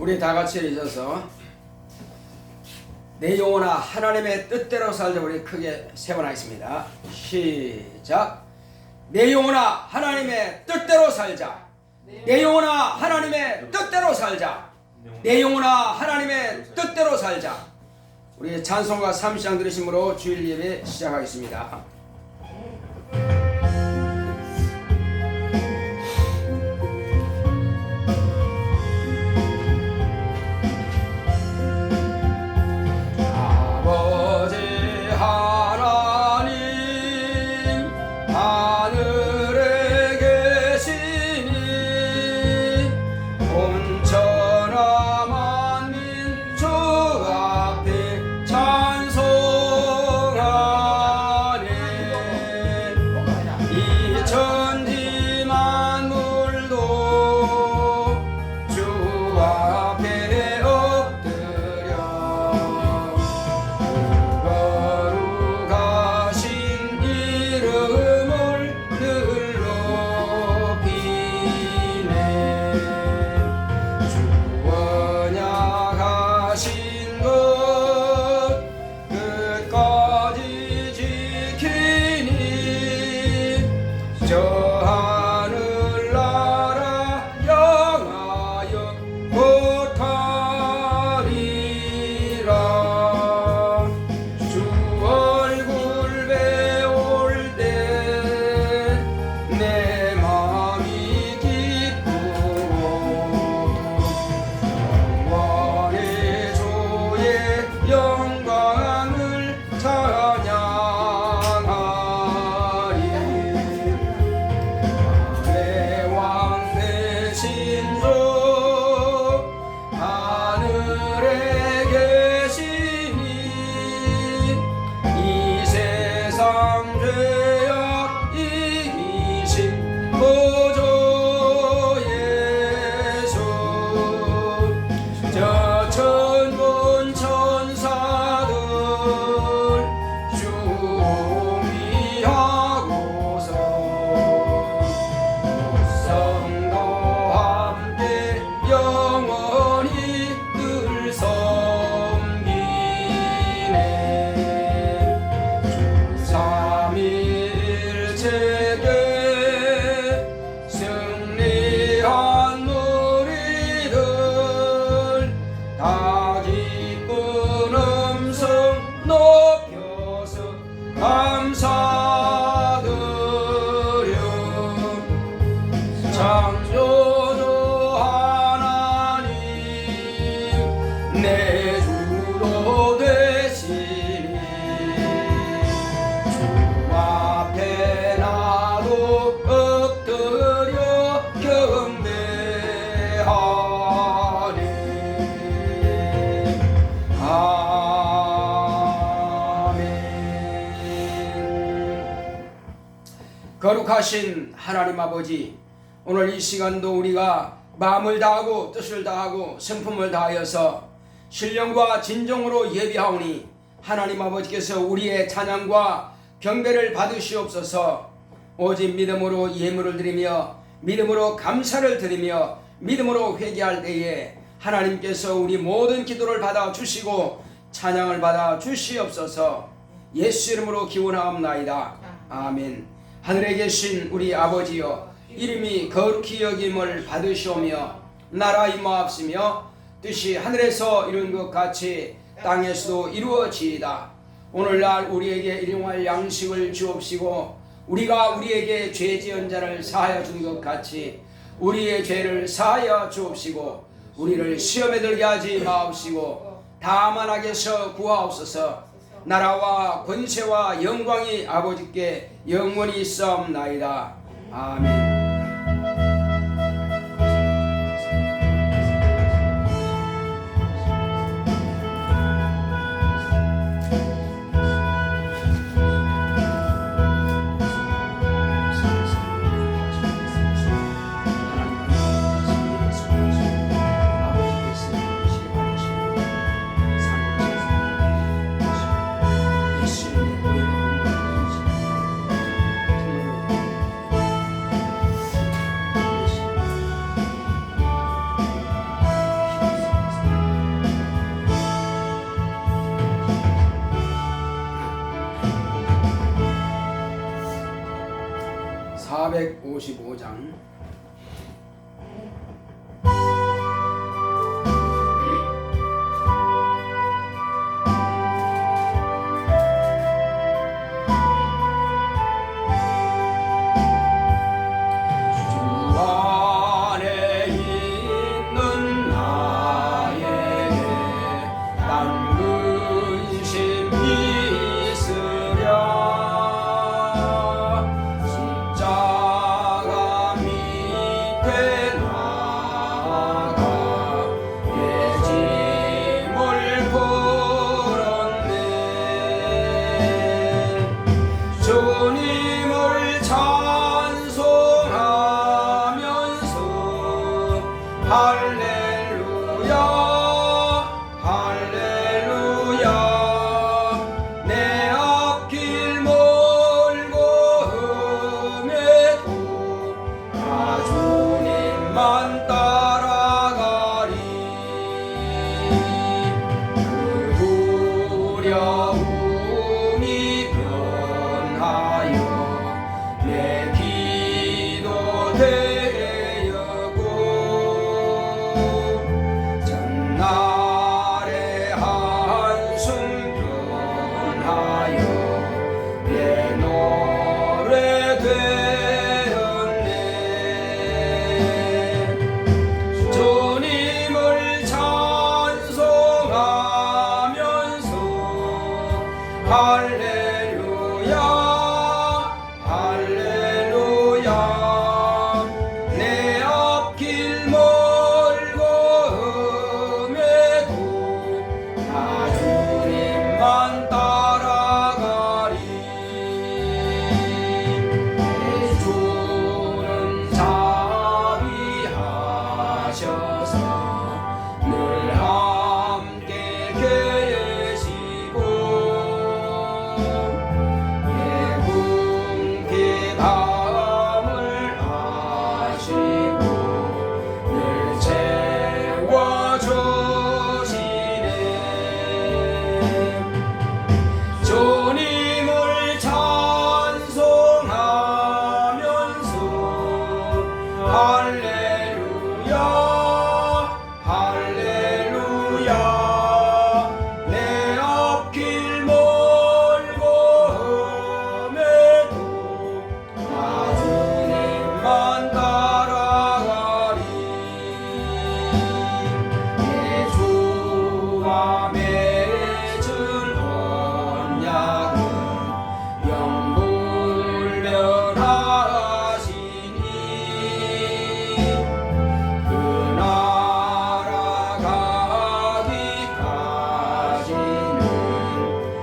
우리 다 같이 일어서서 내 영혼아 하나님의 뜻대로 살자. 우리 크게 세 번 하겠습니다. 시작. 내 영혼아 하나님의 뜻대로 살자. 내 영혼아 하나님의 뜻대로 살자. 내 영혼아 하나님의 뜻대로 살자. 우리 찬송가 3장 들으심으로 주일 예배 시작하겠습니다. 거룩하신 하나님 아버지, 오늘 이 시간도 우리가 마음을 다하고 뜻을 다하고 성품을 다하여서 신령과 진정으로 예비하오니 하나님 아버지께서 우리의 찬양과 경배를 받으시옵소서. 오직 믿음으로 예물을 드리며 믿음으로 감사를 드리며 믿음으로 회개할 때에 하나님께서 우리 모든 기도를 받아주시고 찬양을 받아주시옵소서. 예수 이름으로 기원하옵나이다. 아멘. 하늘에 계신 우리 아버지여, 이름이 거룩히 여김을 받으시오며 나라 임하옵시며 뜻이 하늘에서 이룬 것 같이 땅에서도 이루어지이다. 오늘날 우리에게 일용할 양식을 주옵시고 우리가 우리에게 죄 지은 자를 사하여 준 것 같이 우리의 죄를 사하여 주옵시고 우리를 시험에 들게 하지 마옵시고 다만 악에서 구하옵소서. 나라와 권세와 영광이 아버지께 영원히 있사옵나이다. 아멘. 55장. 주님을 찬송하면서 할렐루야 할렐루야 내 앞길 멀고 험해도 나 주님만 따라가리 그 두려움이 내 기도 되었고 전날의 한숨 변하여 내 노래 되었네 주님을 찬송하면서 할렐루야 할렐루야 내 앞길 멀고 험해도 나 주님만 따라가리 주는 자비하셔서 늘 함께 계시고 밤을 아시고 늘 채워주시네 주님을 찬송하면서 할렐루야 할렐루야 내 앞길 멀고 험해도 만 따라가리 내 주와 맺은 언약은 영불변하시니 그 나라 가기까지는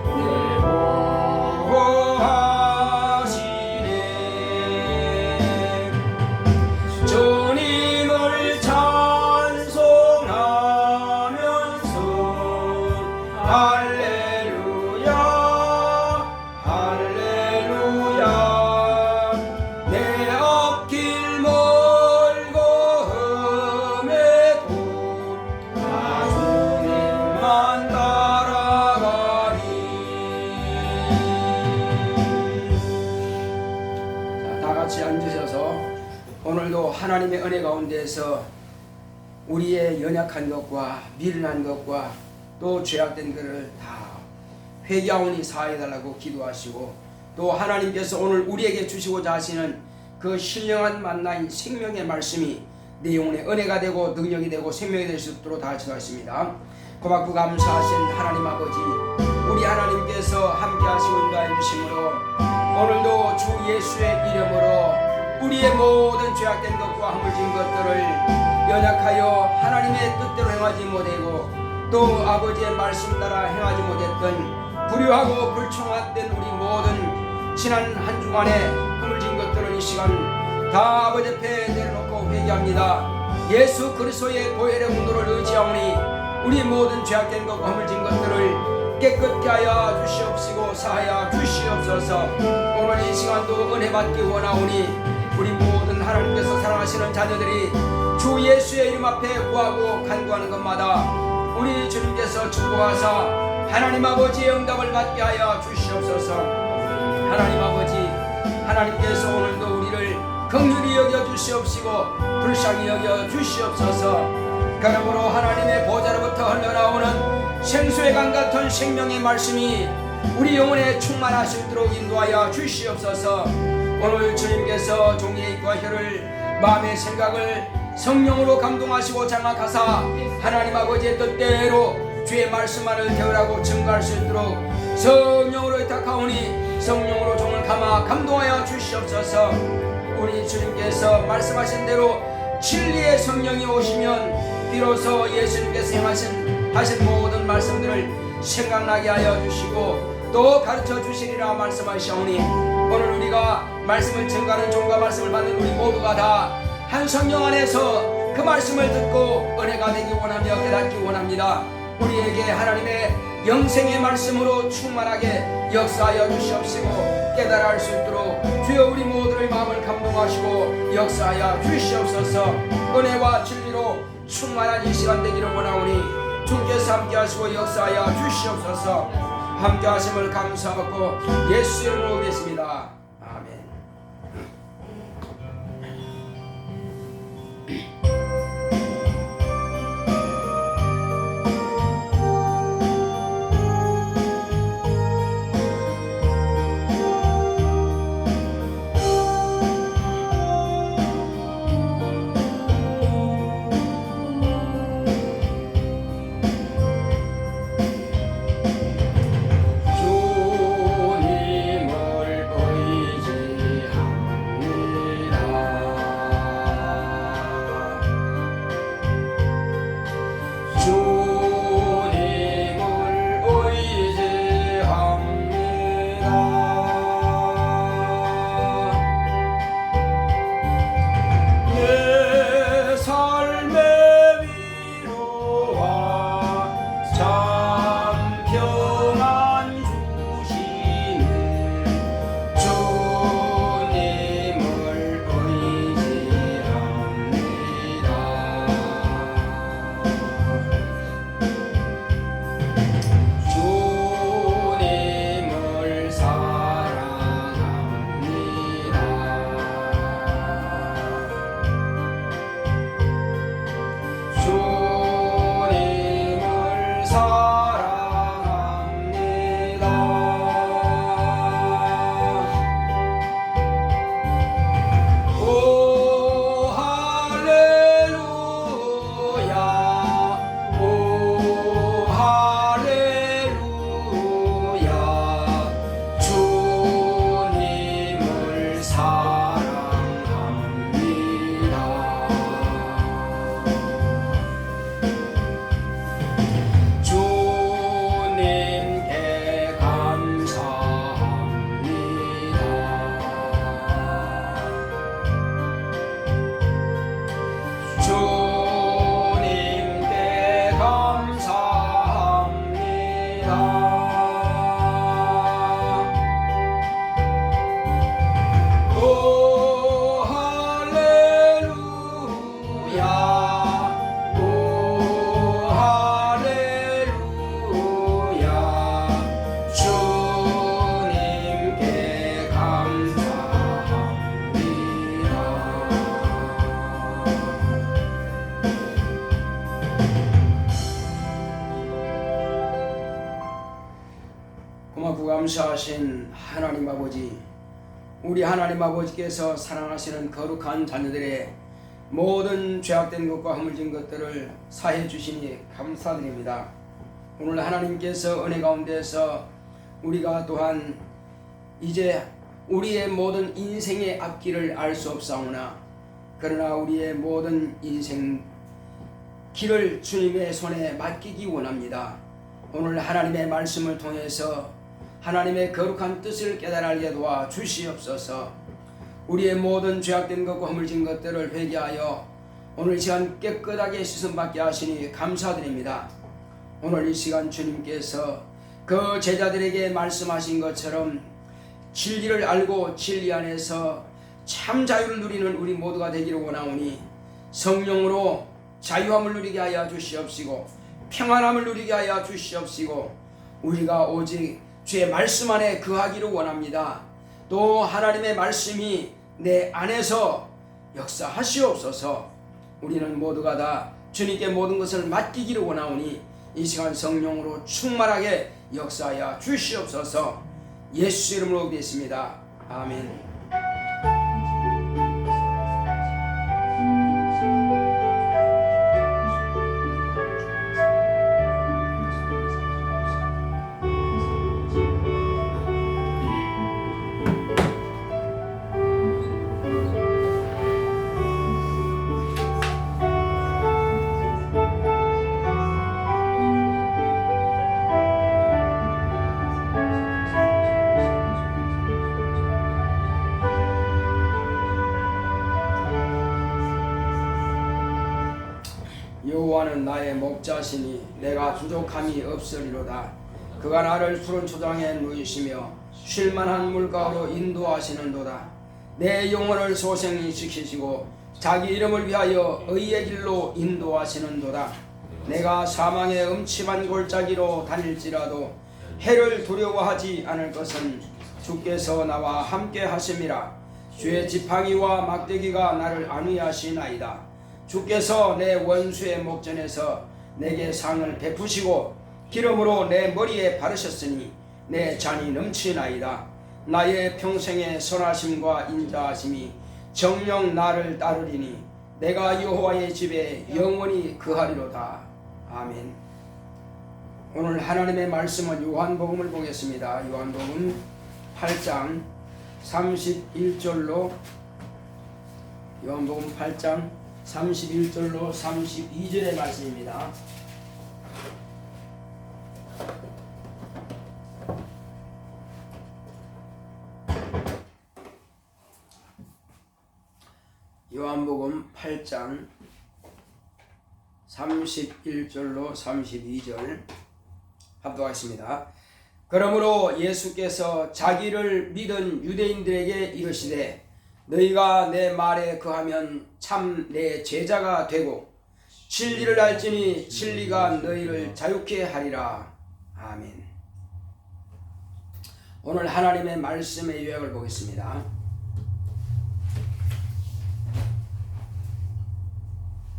늘 보호하시네 주님을 찬송하면서 할렐루야 할렐루야 내 앞길 멀고 험해도 나 주님만 따라가리 자, 다같이 앉으셔서 오늘도 하나님의 은혜 가운데서 우리의 연약한 것과 미련한 것과 또 죄악된 것을 다 회개하오니 사해달라고 기도하시고 또 하나님께서 오늘 우리에게 주시고자 하시는 그 신령한 만나인 생명의 말씀이 내 영혼의 은혜가 되고 능력이 되고 생명이 될 수 있도록 다 기도하십니다. 고맙고 감사하신 하나님 아버지 우리 하나님께서 함께 하시고 인도해 주심으로 오늘도 주 예수의 이름으로 우리의 모든 죄악된 것과 허물진 것들을 연약하여 하나님의 뜻대로 행하지 못하고 또 아버지의 말씀 따라 행하지 못했던 불효하고 불충하된 우리 모든 지난 한 주간의 허물진 것들을 이 시간 다 아버지 앞에 내려놓고 회개합니다. 예수 그리스도의 보혈의 공로를 의지하오니 우리 모든 죄악된 것과 허물진 것들을 깨끗게 하여 주시옵시고 사하여 주시옵소서. 오늘 이 시간도 은혜 받기 원하오니 우리 모든 하나님께서 사랑하시는 자녀들이 주 예수의 이름 앞에 구하고 간구하는 것마다 우리 주님께서 축복하사 하나님 아버지의 응답을 받게 하여 주시옵소서. 하나님 아버지 하나님께서 오늘도 우리를 긍휼히 여겨 주시옵시고 불쌍히 여겨 주시옵소서. 그러므로 하나님의 보좌로부터 흘러나오는 생수의 강 같은 생명의 말씀이 우리 영혼에 충만하시도록 인도하여 주시옵소서. 오늘 주님께서 종의 입과 혀를 마음의 생각을 성령으로 감동하시고 장악하사 하나님 아버지의 뜻대로 주의 말씀만을 대언하고 증거할 수 있도록 성령으로 의탁하오니 성령으로 종을 감아 감동하여 주시옵소서. 우리 주님께서 말씀하신 대로 진리의 성령이 오시면 비로소 예수님께서 하신 모든 말씀들을 생각나게 하여 주시고 또 가르쳐 주시리라 말씀하시오니 오늘 우리가 말씀을 증거하는 종과 말씀을 받는 우리 모두가 다 한 성령 안에서 그 말씀을 듣고 은혜가 되기 원하며 깨닫기 원합니다. 우리에게 하나님의 영생의 말씀으로 충만하게 역사하여 주시옵시고 깨달아 할 수 있도록 주여 우리 모두의 마음을 감동하시고 역사하여 주시옵소서. 은혜와 진리로 충만한 이 시간 되기를 원하오니 주께서 함께 하시고 역사하여 주시옵소서. 함께 하심을 감사하고 예수 이름으로 오겠습니다. 아멘. 고맙고 감사하신 하나님 아버지, 우리 하나님 아버지께서 사랑하시는 거룩한 자녀들의 모든 죄악된 것과 허물진 것들을 사해 주시니 감사드립니다. 오늘 하나님께서 은혜 가운데서 우리가 또한 이제 우리의 모든 인생의 앞길을 알 수 없사오나 그러나 우리의 모든 인생 길을 주님의 손에 맡기기 원합니다. 오늘 하나님의 말씀을 통해서 하나님의 거룩한 뜻을 깨달아 알게 도와 주시옵소서. 우리의 모든 죄악된 것과 허물진 것들을 회개하여 오늘 시간 깨끗하게 씻음받게 하시니 감사드립니다. 오늘 이 시간 주님께서 그 제자들에게 말씀하신 것처럼 진리를 알고 진리 안에서 참 자유를 누리는 우리 모두가 되기를 원하오니 성령으로 자유함을 누리게 하여 주시옵시고 평안함을 누리게 하여 주시옵시고 우리가 오직 주의 말씀 안에 거하기를 원합니다. 또 하나님의 말씀이 내 안에서 역사하시옵소서. 우리는 모두가 다 주님께 모든 것을 맡기기를 원하오니 이 시간 성령으로 충만하게 역사하여 주시옵소서. 예수 이름으로 기도했습니다. 아멘. 여호와는 나의 목자시니 내가 부족함이 없으리로다. 그가 나를 푸른 초장에 누이시며 쉴만한 물가로 인도하시는도다. 내 영혼을 소생히 지키시고 자기 이름을 위하여 의의 길로 인도하시는도다. 내가 사망의 음침한 골짜기로 다닐지라도 해를 두려워하지 않을 것은 주께서 나와 함께 하심이라. 주의 지팡이와 막대기가 나를 안위하시나이다. 주께서 내 원수의 목전에서 내게 상을 베푸시고 기름으로 내 머리에 바르셨으니 내 잔이 넘치나이다. 나의 평생의 선하심과 인자하심이 정녕 나를 따르리니 내가 여호와의 집에 영원히 거하리로다. 아멘. 오늘 하나님의 말씀은 요한복음을 보겠습니다. 요한복음 8장 31절로 요한복음 8장 31절로 32절의 말씀입니다. 요한복음 8장 31절로 32절 합독하겠습니다. 그러므로 예수께서 자기를 믿은 유대인들에게 이르시되 너희가 내 말에 거하면 참 내 제자가 되고 진리를 알지니 진리가 너희를 자유케 하리라. 아멘. 오늘 하나님의 말씀의 요약을 보겠습니다.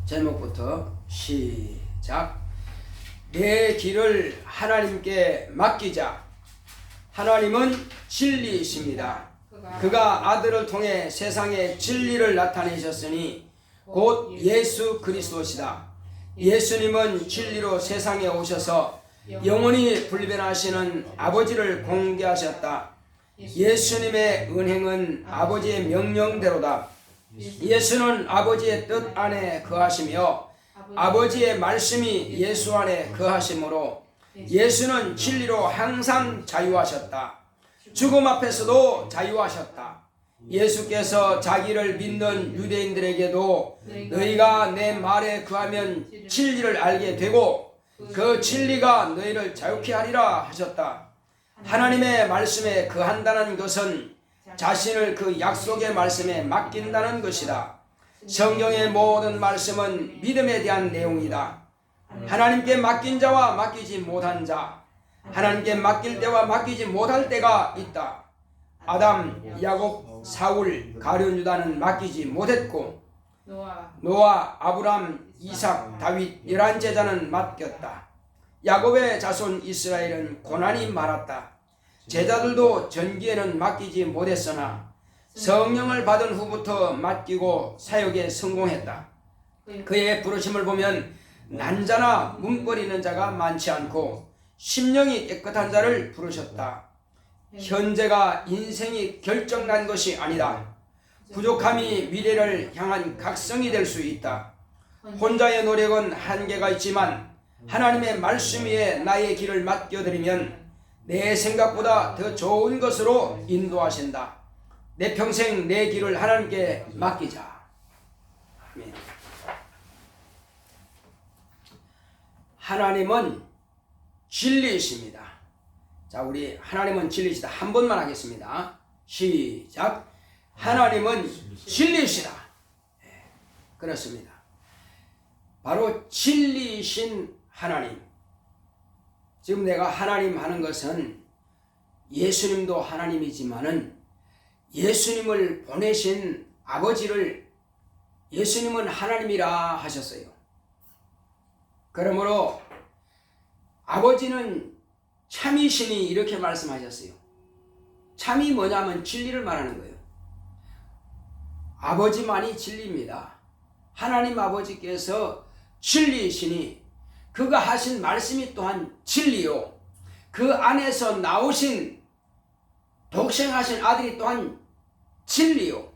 제목부터 시작. 내 길을 하나님께 맡기자. 하나님은 진리이십니다. 그가 아들을 통해 세상에 진리를 나타내셨으니 곧 예수 그리스도시다. 예수님은 진리로 세상에 오셔서 영원히 불변하시는 아버지를 공개하셨다. 예수님의 은행은 아버지의 명령대로다. 예수는 아버지의 뜻 안에 거하시며 아버지의 말씀이 예수 안에 거하시므로 예수는 진리로 항상 자유하셨다. 죽음 앞에서도 자유하셨다. 예수께서 자기를 믿는 유대인들에게도 너희가 내 말에 거하면 진리를 알게 되고 그 진리가 너희를 자유케 하리라 하셨다. 하나님의 말씀에 거한다는 것은 자신을 그 약속의 말씀에 맡긴다는 것이다. 성경의 모든 말씀은 믿음에 대한 내용이다. 하나님께 맡긴 자와 맡기지 못한 자, 하나님께 맡길 때와 맡기지 못할 때가 있다. 아담, 야곱, 사울, 가룟 유다는 맡기지 못했고 노아, 아브람, 이삭, 다윗 11제자는 맡겼다. 야곱의 자손 이스라엘은 고난이 많았다. 제자들도 전기에는 맡기지 못했으나 성령을 받은 후부터 맡기고 사역에 성공했다. 그의 부르심을 보면 난자나 문거리는 자가 많지 않고 심령이 깨끗한 자를 부르셨다. 현재가 인생이 결정난 것이 아니다. 부족함이 미래를 향한 각성이 될 수 있다. 혼자의 노력은 한계가 있지만 하나님의 말씀 위에 나의 길을 맡겨드리면 내 생각보다 더 좋은 것으로 인도하신다. 내 평생 내 길을 하나님께 맡기자. 아멘. 하나님은 진리이십니다. 자, 우리 하나님은 진리시다 한 번만 하겠습니다. 시작. 하나님은 진리시다. 네, 그렇습니다. 바로 진리이신 하나님. 지금 내가 하나님 하는 것은 예수님도 하나님이지만은 예수님을 보내신 아버지를 예수님은 하나님이라 하셨어요. 그러므로 아버지는 참이시니 이렇게 말씀하셨어요. 참이 뭐냐면 진리를 말하는 거예요. 아버지만이 진리입니다. 하나님 아버지께서 진리이시니 그가 하신 말씀이 또한 진리요, 그 안에서 나오신 독생하신 아들이 또한 진리요,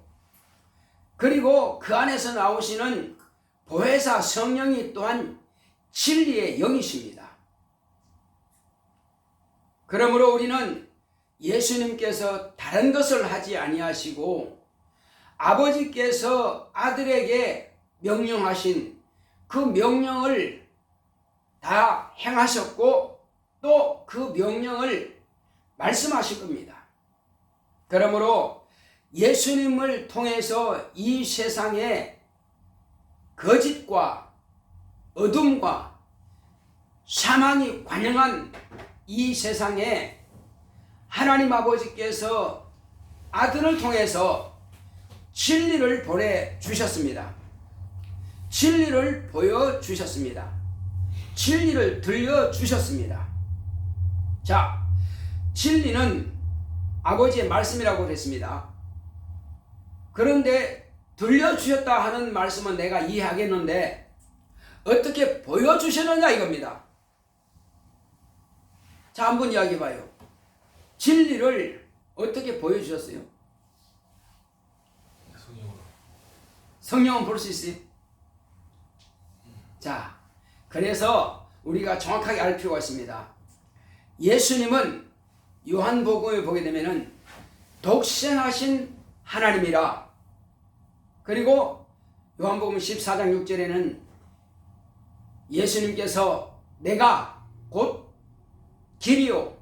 그리고 그 안에서 나오시는 보혜사 성령이 또한 진리의 영이십니다. 그러므로 우리는 예수님께서 다른 것을 하지 아니하시고 아버지께서 아들에게 명령하신 그 명령을 다 행하셨고 또 그 명령을 말씀하실 겁니다. 그러므로 예수님을 통해서 이 세상에 거짓과 어둠과 사망이 관영한 이 세상에 하나님 아버지께서 아들을 통해서 진리를 보내주셨습니다. 진리를 보여주셨습니다. 진리를 들려주셨습니다. 자, 진리는 아버지의 말씀이라고 그랬습니다. 그런데 들려주셨다 하는 말씀은 내가 이해하겠는데 어떻게 보여주셨느냐 이겁니다. 자, 한번 이야기해봐요. 진리를 어떻게 보여주셨어요? 성령은 볼 수 있어요? 자, 그래서 우리가 정확하게 알 필요가 있습니다. 예수님은 요한복음에 보게 되면은 독생하신 하나님이라, 그리고 요한복음 14장 6절에는 예수님께서 내가 곧 길이요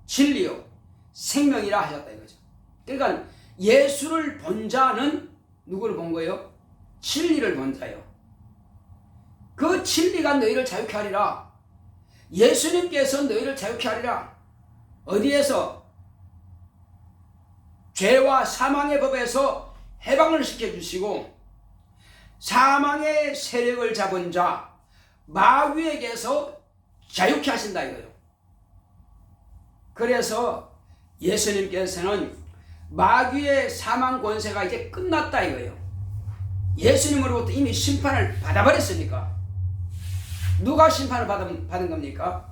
진리요 생명이라 하셨다 이거죠. 그러니까 예수를 본 자는 누구를 본 거예요? 진리를 본 자요. 그 진리가 너희를 자유케 하리라. 예수님께서 너희를 자유케 하리라. 어디에서? 죄와 사망의 법에서 해방을 시켜주시고 사망의 세력을 잡은 자 마귀에게서 자유케 하신다 이거예요. 그래서 예수님께서는 마귀의 사망 권세가 이제 끝났다 이거예요. 예수님으로부터 이미 심판을 받아버렸으니까. 누가 심판을 받은 겁니까?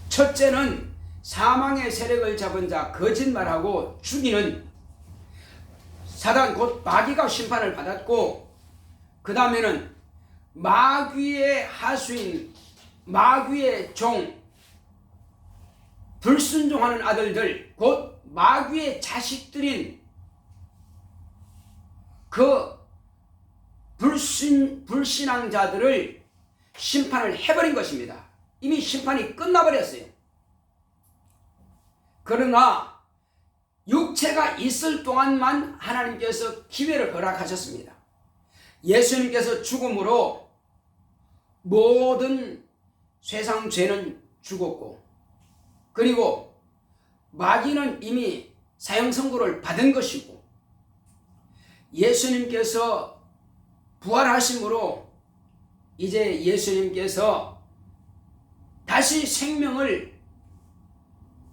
첫째는 사망의 세력을 잡은 자, 거짓말하고 죽이는 사단 곧 마귀가 심판을 받았고, 그 다음에는 마귀의 하수인 마귀의 종, 불순종하는 아들들 곧 마귀의 자식들인 그 불신앙자들을 심판을 해버린 것입니다. 이미 심판이 끝나버렸어요. 그러나 육체가 있을 동안만 하나님께서 기회를 허락하셨습니다. 예수님께서 죽음으로 모든 세상 죄는 죽었고, 그리고 마귀는 이미 사형 선고를 받은 것이고, 예수님께서 부활하심으로 이제 예수님께서 다시 생명을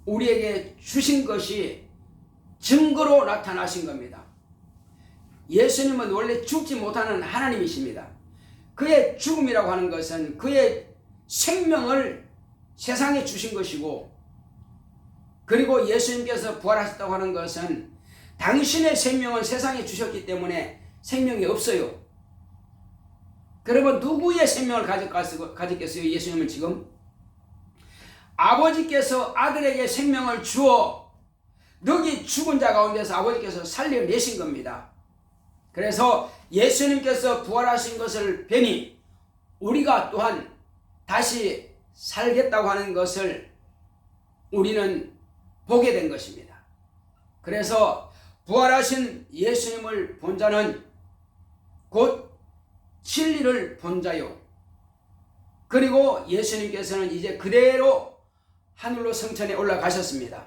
우리에게 주신 것이 증거로 나타나신 겁니다. 예수님은 원래 죽지 못하는 하나님이십니다. 그의 죽음이라고 하는 것은 그의 생명을 세상에 주신 것이고, 그리고 예수님께서 부활하셨다고 하는 것은 당신의 생명은 세상에 주셨기 때문에 생명이 없어요. 그러면 누구의 생명을 가졌겠어요? 예수님은 지금 아버지께서 아들에게 생명을 주어 너기 죽은 자 가운데서 아버지께서 살려내신 겁니다. 그래서 예수님께서 부활하신 것을 뵈니 우리가 또한 다시 살겠다고 하는 것을 우리는 보게 된 것입니다. 그래서 부활하신 예수님을 본 자는 곧 진리를 본 자요. 그리고 예수님께서는 이제 그대로 하늘로 성천에 올라가셨습니다.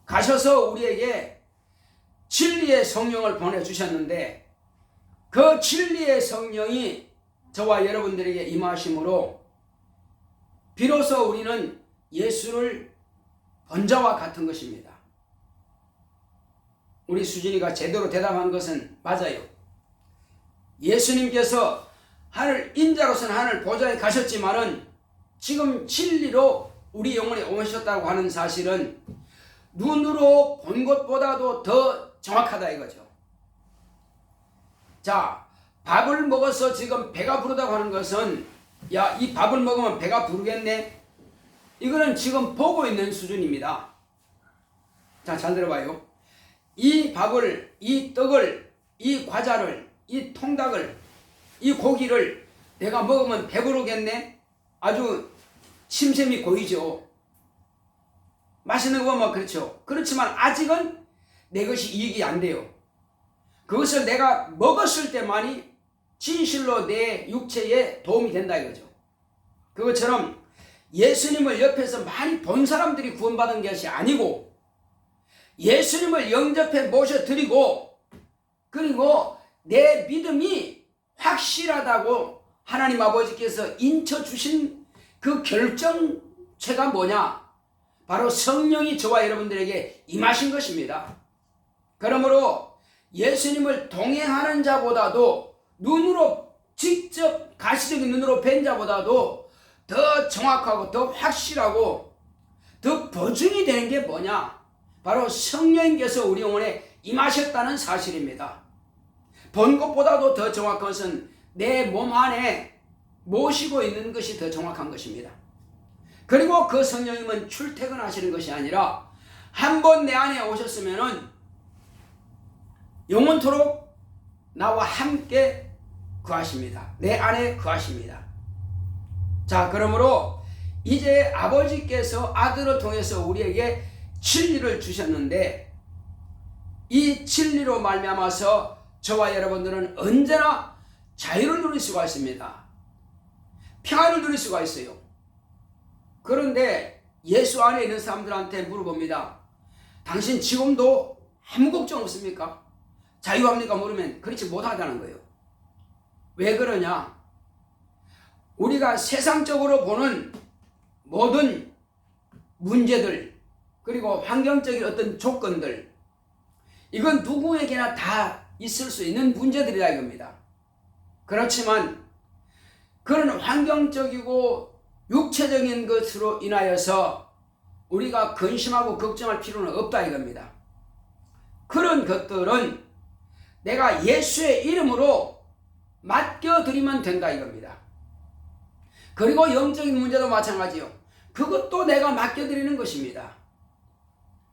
가셔서 우리에게 진리의 성령을 보내주셨는데 그 진리의 성령이 저와 여러분들에게 임하심으로 비로소 우리는 예수를 본 자와 같은 것입니다. 우리 수진이가 제대로 대답한 것은 맞아요. 예수님께서 하늘 인자로서는 하늘 보좌에 가셨지만은 지금 진리로 우리 영혼에 오셨다고 하는 사실은 눈으로 본 것보다도 더 정확하다 이거죠. 자, 밥을 먹어서 지금 배가 부르다고 하는 것은 야, 이 밥을 먹으면 배가 부르겠네? 이거는 지금 보고 있는 수준입니다. 자, 잘 들어봐요. 이 밥을, 이 떡을, 이 과자를, 이 통닭을, 이 고기를 내가 먹으면 배부르겠네? 아주 심셈이 고이죠. 맛있는 거 보면 그렇죠. 그렇지만 아직은 내 것이 이익이 안 돼요. 그것을 내가 먹었을 때만이 진실로 내 육체에 도움이 된다 이거죠. 그것처럼 예수님을 옆에서 많이 본 사람들이 구원받은 것이 아니고 예수님을 영접해 모셔드리고 그리고 내 믿음이 확실하다고 하나님 아버지께서 인쳐주신 그 결정체가 뭐냐? 바로 성령이 저와 여러분들에게 임하신 것입니다. 그러므로 예수님을 동행하는 자보다도 눈으로 직접 가시적인 눈으로 뵌 자보다도 더 정확하고 더 확실하고 더 보증이 되는 게 뭐냐? 바로 성령님께서 우리 영혼에 임하셨다는 사실입니다. 본 것보다도 더 정확한 것은 내 몸 안에 모시고 있는 것이 더 정확한 것입니다. 그리고 그 성령님은 출퇴근하시는 것이 아니라 한 번 내 안에 오셨으면은 영원토록 나와 함께 거하십니다. 내 안에 거하십니다. 자, 그러므로 이제 아버지께서 아들을 통해서 우리에게 진리를 주셨는데 이 진리로 말미암아서 저와 여러분들은 언제나 자유를 누릴 수가 있습니다. 평안을 누릴 수가 있어요. 그런데 예수 안에 있는 사람들한테 물어봅니다. 당신 지금도 아무 걱정 없습니까? 자유합니까? 물으면 그렇지 못하다는 거예요. 왜 그러냐? 우리가 세상적으로 보는 모든 문제들 그리고 환경적인 어떤 조건들 이건 누구에게나 다 있을 수 있는 문제들이라 이겁니다. 그렇지만 그런 환경적이고 육체적인 것으로 인하여서 우리가 근심하고 걱정할 필요는 없다 이겁니다. 그런 것들은 내가 예수의 이름으로 맡겨드리면 된다 이겁니다. 그리고 영적인 문제도 마찬가지요. 그것도 내가 맡겨드리는 것입니다.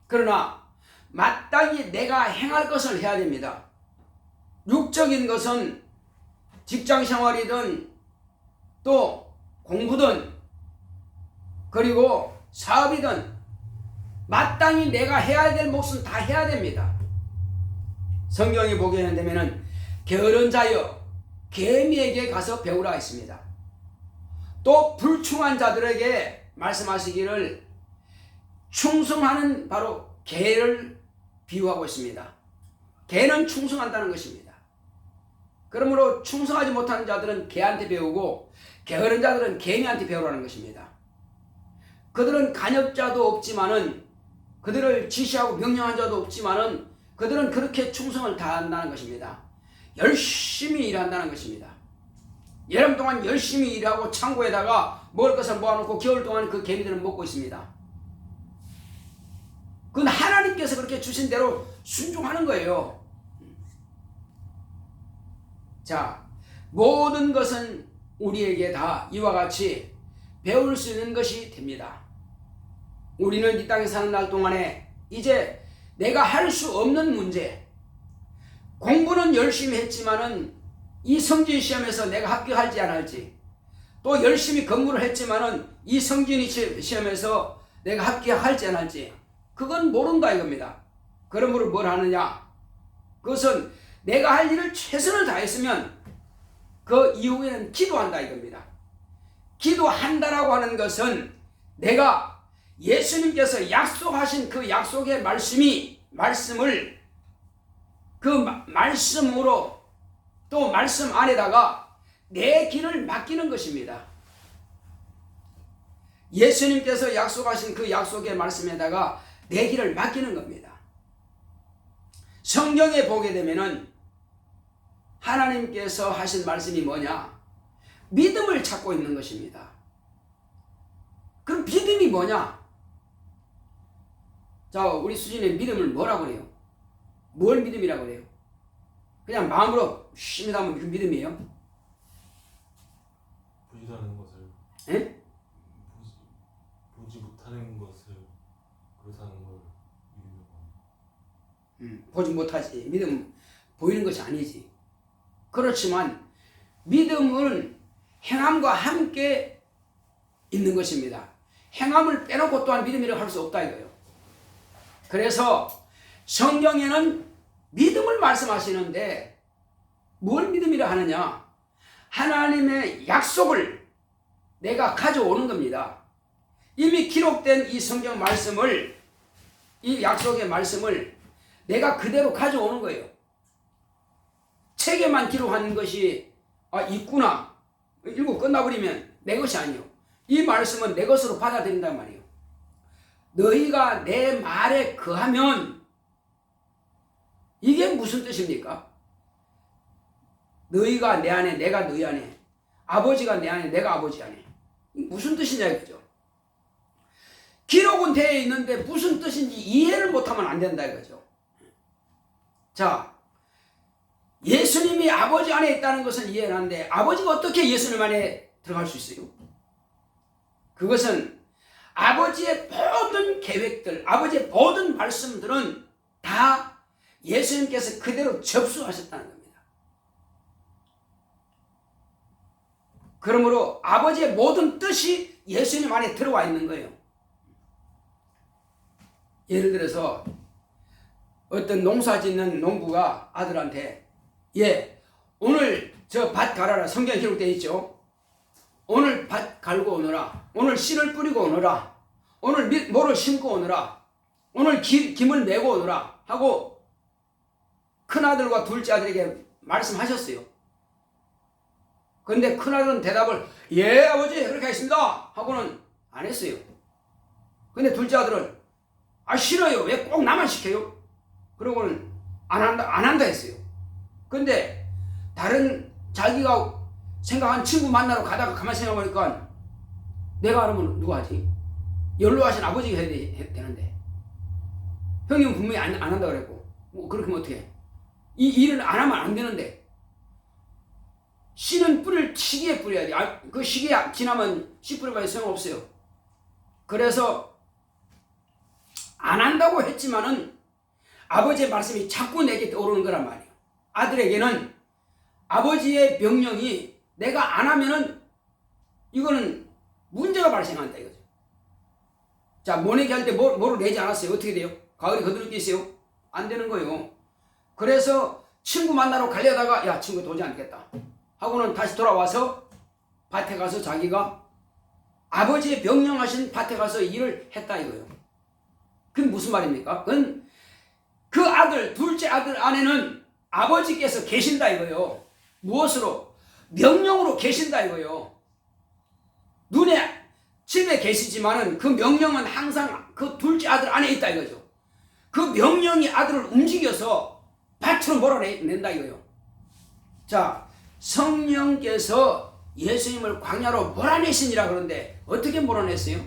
그러나 마땅히 내가 행할 것을 해야 됩니다. 육적인 것은 직장 생활이든 또 공부든 그리고 사업이든 마땅히 내가 해야 될 몫은 다 해야 됩니다. 성경이 보게 되면은 게으른 자여 개미에게 가서 배우라 했습니다. 또 불충한 자들에게 말씀하시기를 충성하는 바로 개를 비유하고 있습니다. 개는 충성한다는 것입니다. 그러므로 충성하지 못하는 자들은 개한테 배우고 게으른 자들은 개미한테 배우라는 것입니다. 그들은 간역자도 없지만은 그들을 지시하고 명령한 자도 없지만은 그들은 그렇게 충성을 다한다는 것입니다. 열심히 일한다는 것입니다. 여름 동안 열심히 일하고 창고에다가 먹을 것을 모아놓고 겨울 동안 그 개미들은 먹고 있습니다. 그건 하나님께서 그렇게 주신 대로 순종하는 거예요. 자, 모든 것은 우리에게 다 이와 같이 배울 수 있는 것이 됩니다. 우리는 이 땅에 사는 날 동안에 이제 내가 할 수 없는 문제, 공부는 열심히 했지만은 이 성진 시험에서 내가 합격할지 안 할지, 또 열심히 공부를 했지만은 이 성진 시험에서 내가 합격할지 안 할지, 그건 모른다 이겁니다. 그러므로 뭘 하느냐? 그것은 내가 할 일을 최선을 다했으면 그 이후에는 기도한다 이겁니다. 기도한다라고 하는 것은 내가 예수님께서 약속하신 그 약속의 말씀을 그 말씀으로 또 말씀 안에다가 내 길을 맡기는 것입니다. 예수님께서 약속하신 그 약속의 말씀에다가 내 길을 맡기는 겁니다. 성경에 보게 되면은 하나님께서 하신 말씀이 뭐냐? 믿음을 찾고 있는 것입니다. 그럼 믿음이 뭐냐? 자, 우리 수진의 믿음을 뭐라고 그래요? 뭘 믿음이라고 그래요? 그냥 마음으로 심하면 그 믿음이에요? 보지도 않는 것을 예? 보지 못하는 것을 그렇다는 걸 믿음이라고. 보지 못하지. 믿음 보이는 것이 아니지. 그렇지만 믿음은 행함과 함께 있는 것입니다. 행함을 빼놓고 또한 믿음이라고 할 수 없다 이거예요. 그래서 성경에는 믿음을 말씀하시는데 뭘 믿음이라 하느냐? 하나님의 약속을 내가 가져오는 겁니다. 이미 기록된 이 성경 말씀을, 이 약속의 말씀을 내가 그대로 가져오는 거예요. 책에만 기록한 것이 있구나 읽고 끝나버리면 내 것이 아니요. 이 말씀은 내 것으로 받아들인단 말이에요. 너희가 내 말에 거하면, 이게 무슨 뜻입니까? 너희가 내 안에, 내가 너희 안에, 아버지가 내 안에, 내가 아버지 안에. 무슨 뜻이냐 이거죠. 기록은 되어 있는데 무슨 뜻인지 이해를 못하면 안 된다 이거죠. 자, 예수님이 아버지 안에 있다는 것은 이해를 하는데 아버지가 어떻게 예수님 안에 들어갈 수 있어요? 그것은 아버지의 모든 계획들, 아버지의 모든 말씀들은 다 예수님께서 그대로 접수하셨다는 겁니다. 그러므로 아버지의 모든 뜻이 예수님 안에 들어와 있는 거예요. 예를 들어서 어떤 농사 짓는 농부가 아들한테 오늘 저 밭 갈아라. 성경 기록되어 있죠. 오늘 밭 갈고 오너라. 오늘 씨를 뿌리고 오너라. 오늘 모를 심고 오너라. 오늘 김을 메고 오너라 하고 큰아들과 둘째 아들에게 말씀하셨어요. 그런데 큰아들은 대답을 예 아버지 그렇게 하겠습니다 하고는 안 했어요. 근데 둘째 아들은 싫어요. 왜 꼭 나만 시켜요? 그러고는 안 한다 했어요. 근데 다른 자기가 생각한 친구 만나러 가다가 가만히 생각해보니까 내가 안 하면 누가 하지? 연로하신 아버지가 해야 되는데 형님은 분명히 안 한다고 그랬고 그렇게 하면 어떻게 해? 이 일을 안 하면 안 되는데 씨는 뿌릴 시기에 뿌려야지. 그 시기에 지나면 씨 뿌려봐야 소용없어요. 그래서 안 한다고 했지만은 아버지의 말씀이 자꾸 내게 떠오르는 거란 말이에요. 아들에게는 아버지의 명령이 내가 안 하면은 이거는 문제가 발생한다 이거죠. 자, 모내기 할 때 뭐를 내지 않았어요. 어떻게 돼요? 가을이 거두를 게 있어요? 안 되는 거예요. 그래서 친구 만나러 가려다가 야 친구 도저히 안 되겠다 하고는 다시 돌아와서 밭에 가서 자기가 아버지의 명령하신 밭에 가서 일을 했다 이거예요. 그게 무슨 말입니까? 그건 그 아들, 둘째 아들 안에는 아버지께서 계신다 이거예요. 무엇으로? 명령으로 계신다 이거예요. 눈에 집에 계시지만은 그 명령은 항상 그 둘째 아들 안에 있다 이거죠. 그 명령이 아들을 움직여서 밭으로 몰아낸다 이거예요. 자, 성령께서 예수님을 광야로 몰아내시니라 그러는데 어떻게 몰아냈어요?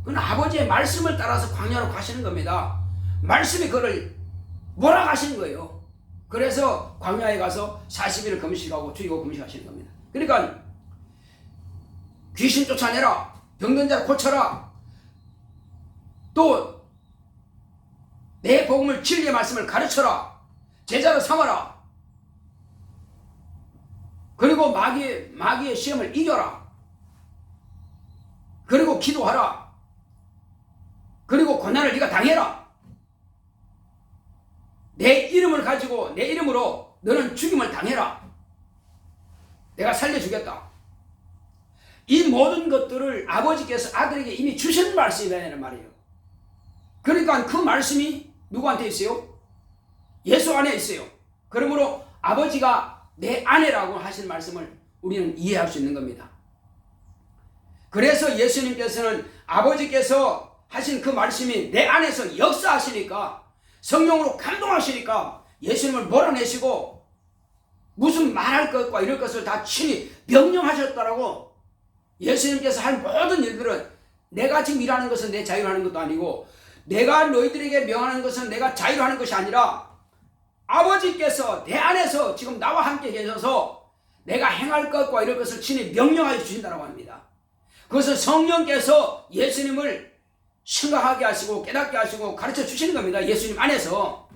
그건 아버지의 말씀을 따라서 광야로 가시는 겁니다. 말씀이 그를 몰아가시는 거예요. 그래서 광야에 가서 40일을 금식하고 죽이고 금식하시는 겁니다. 그러니까 귀신 쫓아내라, 병든 자를 고쳐라, 또 내 복음을 진리의 말씀을 가르쳐라, 제자로 삼아라, 그리고 마귀의 시험을 이겨라, 그리고 기도하라, 그리고 고난을 네가 당해라, 내 이름을 가지고 내 이름으로 너는 죽임을 당해라, 내가 살려주겠다. 이 모든 것들을 아버지께서 아들에게 이미 주신 말씀이라는 말이에요. 그러니까 그 말씀이 누구한테 있어요? 예수 안에 있어요. 그러므로 아버지가 내 아내라고 하신 말씀을 우리는 이해할 수 있는 겁니다. 그래서 예수님께서는 아버지께서 하신 그 말씀이 내 안에서 역사하시니까, 성령으로 감동하시니까 예수님을 몰아내시고 무슨 말할 것과 이럴 것을 다 친히 명령하셨다라고. 예수님께서 한 모든 일들은 내가 지금 일하는 것은 내 자유로 하는 것도 아니고, 내가 너희들에게 명하는 것은 내가 자유로 하는 것이 아니라 아버지께서 내 안에서 지금 나와 함께 계셔서 내가 행할 것과 이럴 것을 친히 명령하여 주신다고 합니다. 그것을 성령께서 예수님을 생각하게 하시고 깨닫게 하시고 가르쳐 주시는 겁니다. 예수님 안에서.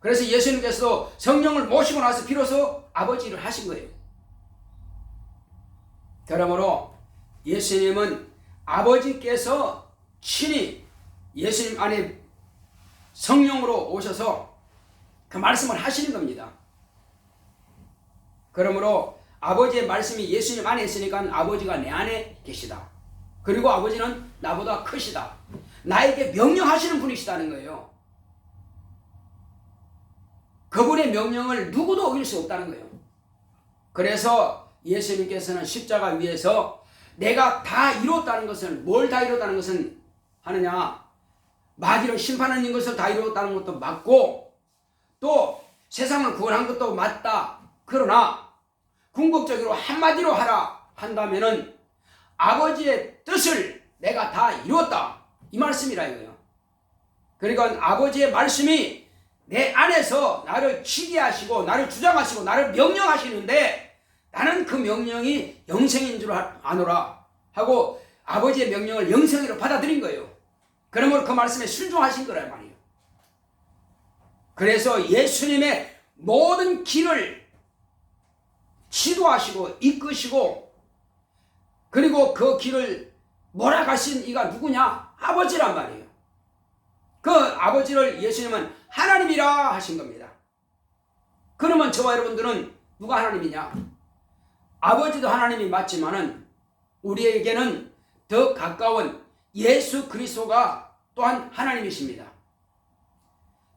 그래서 예수님께서도 성령을 모시고 나서 비로소 아버지를 하신 거예요. 그러므로 예수님은 아버지께서 친히 예수님 안에 성령으로 오셔서 그 말씀을 하시는 겁니다. 그러므로 아버지의 말씀이 예수님 안에 있으니까 아버지가 내 안에 계시다. 그리고 아버지는 나보다 크시다. 나에게 명령하시는 분이시다는 거예요. 그분의 명령을 누구도 어길 수 없다는 거예요. 그래서 예수님께서는 십자가 위에서 내가 다 이뤘다는 것은, 뭘 다 이뤘다는 것은 하느냐, 마귀를 심판하는 것을 다 이뤘다는 것도 맞고, 또 세상을 구원한 것도 맞다. 그러나 궁극적으로 한마디로 하라 한다면은 아버지의 뜻을 내가 다 이루었다, 이 말씀이라 이거예요. 그러니까 아버지의 말씀이 내 안에서 나를 치게 하시고 나를 주장하시고 나를 명령하시는데, 나는 그 명령이 영생인 줄 아노라 하고 아버지의 명령을 영생으로 받아들인 거예요. 그러므로 그 말씀에 순종하신 거란 말이에요. 그래서 예수님의 모든 길을 지도하시고 이끄시고, 그리고 그 길을 몰아가신 이가 누구냐? 아버지란 말이에요. 그 아버지를 예수님은 하나님이라 하신 겁니다. 그러면 저와 여러분들은 누가 하나님이냐? 아버지도 하나님이 맞지만은 우리에게는 더 가까운 예수 그리스도가 또한 하나님이십니다.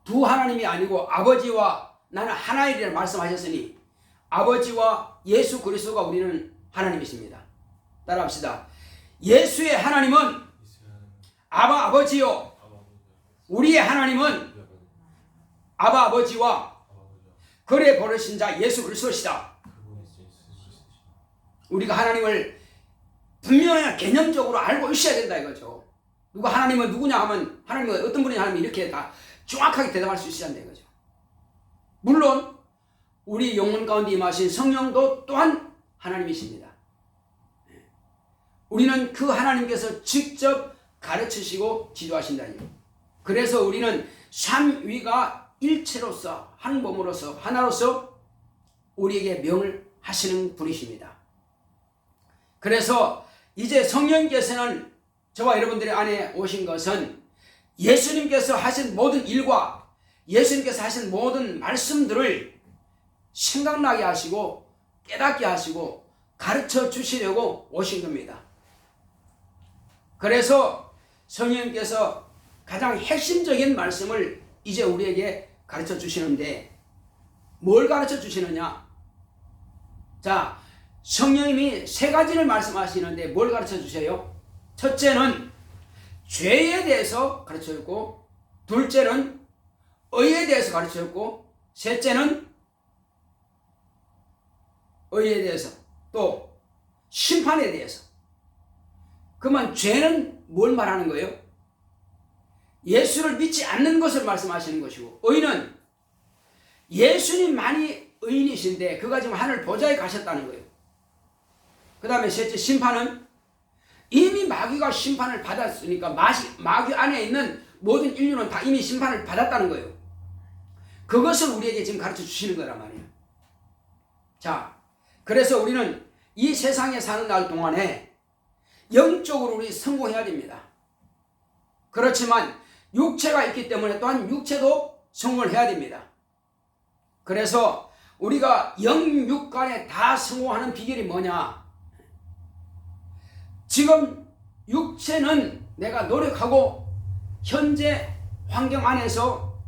두 하나님이 아니고 아버지와 나는 하나이라 말씀하셨으니 아버지와 예수 그리스도가 우리는 하나님이십니다. 따라합시다. 예수의 하나님은 아바 아버지요, 우리의 하나님은 아바 아버지와 거래 버리신 자 예수 그리스도시다. 우리가 하나님을 분명히 개념적으로 알고 있어야 된다 이거죠. 누가 하나님은 누구냐 하면 하나님은 어떤 분이 하나님 이렇게 다 정확하게 대답할 수 있어야 한다 이거죠. 물론 우리 영혼 가운데 임하신 성령도 또한 하나님이십니다. 우리는 그 하나님께서 직접 가르치시고 지도하신다니요. 그래서 우리는 삼위가 일체로서 한 몸으로서 하나로서 우리에게 명을 하시는 분이십니다. 그래서 이제 성령께서는 저와 여러분들의 안에 오신 것은 예수님께서 하신 모든 일과 예수님께서 하신 모든 말씀들을 생각나게 하시고 깨닫게 하시고 가르쳐 주시려고 오신 겁니다. 그래서 성령께서 가장 핵심적인 말씀을 이제 우리에게 가르쳐 주시는데, 뭘 가르쳐 주시느냐? 자, 성령님이 세 가지를 말씀하시는데 뭘 가르쳐 주세요? 첫째는 죄에 대해서 가르쳐 줬고, 둘째는 의에 대해서 가르쳐 줬고, 셋째는 의에 대해서, 또 심판에 대해서. 그러면 죄는 뭘 말하는 거예요? 예수를 믿지 않는 것을 말씀하시는 것이고, 의는 예수님만이 의인이신데 그가 지금 하늘 보좌에 가셨다는 거예요. 그 다음에 셋째, 심판은 이미 마귀가 심판을 받았으니까 마귀 안에 있는 모든 인류는 다 이미 심판을 받았다는 거예요. 그것을 우리에게 지금 가르쳐 주시는 거란 말이에요. 자, 그래서 우리는 이 세상에 사는 날 동안에 영적으로 우리 성공해야 됩니다. 그렇지만 육체가 있기 때문에 또한 육체도 성공을 해야 됩니다. 그래서 우리가 영육 간에 다 성공하는 비결이 뭐냐? 지금 육체는 내가 노력하고 현재 환경 안에서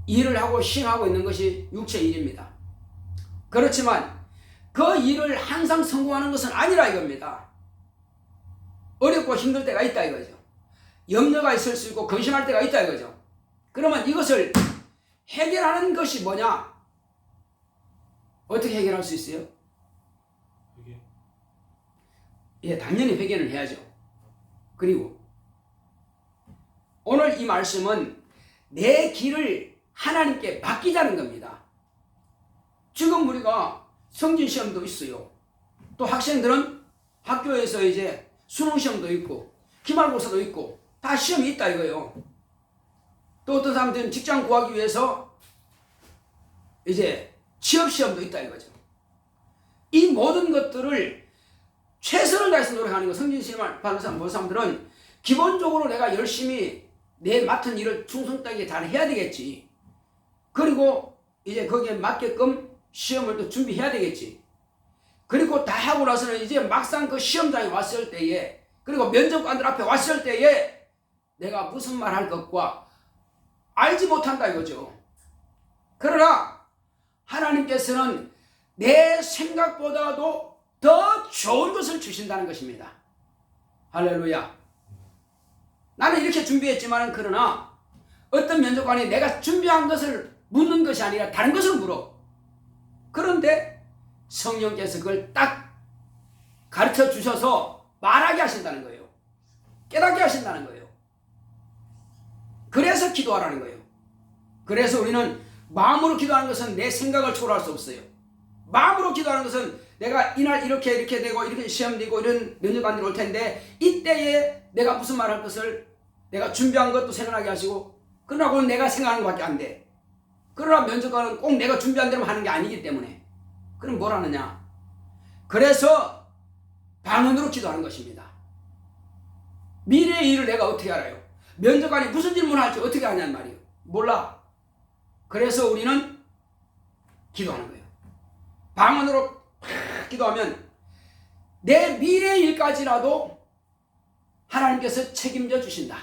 일을 하고 시행하고 있는 것이 육체의 일입니다. 그렇지만 그 일을 항상 성공하는 것은 아니라 이겁니다. 어렵고 힘들 때가 있다 이거죠. 염려가 있을 수 있고 근심할 때가 있다 이거죠. 그러면 이것을 해결하는 것이 뭐냐? 어떻게 해결할 수 있어요? 회개. 예, 당연히 회개는 해야죠. 그리고 오늘 이 말씀은 내 길을 하나님께 맡기자는 겁니다. 지금 우리가 성진시험도 있어요. 또 학생들은 학교에서 이제 수능시험도 있고 기말고사도 있고 다 시험이 있다 이거예요. 또 어떤 사람들은 직장 구하기 위해서 이제 취업시험도 있다 이거죠. 이 모든 것들을 최선을 다해서 노력하는 거. 성진시험을 받는 사람들은 기본적으로 내가 열심히 내 맡은 일을 충성되게 잘 해야 되겠지. 그리고 이제 거기에 맞게끔 시험을 또 준비해야 되겠지. 그리고 다 하고 나서는 이제 막상 그 시험장에 왔을 때에, 그리고 면접관들 앞에 왔을 때에 내가 무슨 말 할 것과 알지 못한다 이거죠. 그러나 하나님께서는 내 생각보다도 더 좋은 것을 주신다는 것입니다. 할렐루야. 나는 이렇게 준비했지만 그러나 어떤 면접관이 내가 준비한 것을 묻는 것이 아니라 다른 것을 물어. 그런데 성령께서 그걸 딱 가르쳐 주셔서 말하게 하신다는 거예요. 깨닫게 하신다는 거예요. 그래서 기도하라는 거예요. 그래서 우리는 마음으로 기도하는 것은 내 생각을 초월할 수 없어요. 마음으로 기도하는 것은 내가 이날 이렇게 되고 이렇게 시험 되고 이런 면접관들이 올 텐데 이때에 내가 무슨 말 할 것을 내가 준비한 것도 생각나게 하시고, 그러나 그건 내가 생각하는 것밖에 안 돼. 그러나 면접관은 꼭 내가 준비한 대로 하는 게 아니기 때문에 그럼 뭘 하느냐? 그래서 방언으로 기도하는 것입니다. 미래의 일을 내가 어떻게 알아요? 면접관이 무슨 질문을 할지 어떻게 하냐는 말이에요. 몰라. 그래서 우리는 기도하는 거예요. 방언으로 기도하면 내 미래의 일까지라도 하나님께서 책임져 주신다.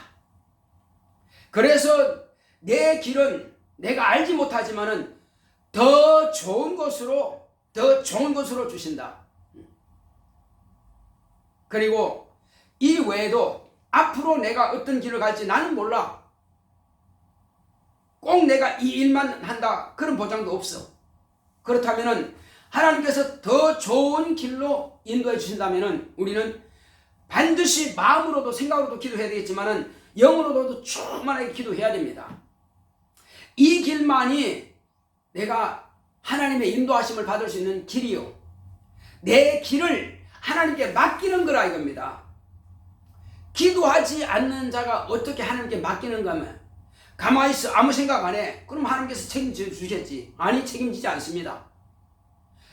그래서 내 길은 내가 알지 못하지만은 더 좋은 것으로 주신다. 그리고 이 외에도 앞으로 내가 어떤 길을 갈지 나는 몰라. 꼭 내가 이 일만 한다 그런 보장도 없어. 그렇다면은 하나님께서 더 좋은 길로 인도해 주신다면은 우리는 반드시 마음으로도 생각으로도 기도해야 되겠지만은 영으로도 충만하게 기도해야 됩니다. 이 길만이 내가 하나님의 인도하심을 받을 수 있는 길이요. 내 길을 하나님께 맡기는 거라 이겁니다. 기도하지 않는 자가 어떻게 하나님께 맡기는가 하면 가만히 있어 아무 생각 안 해. 그럼 하나님께서 책임져 주겠지. 아니, 책임지지 않습니다.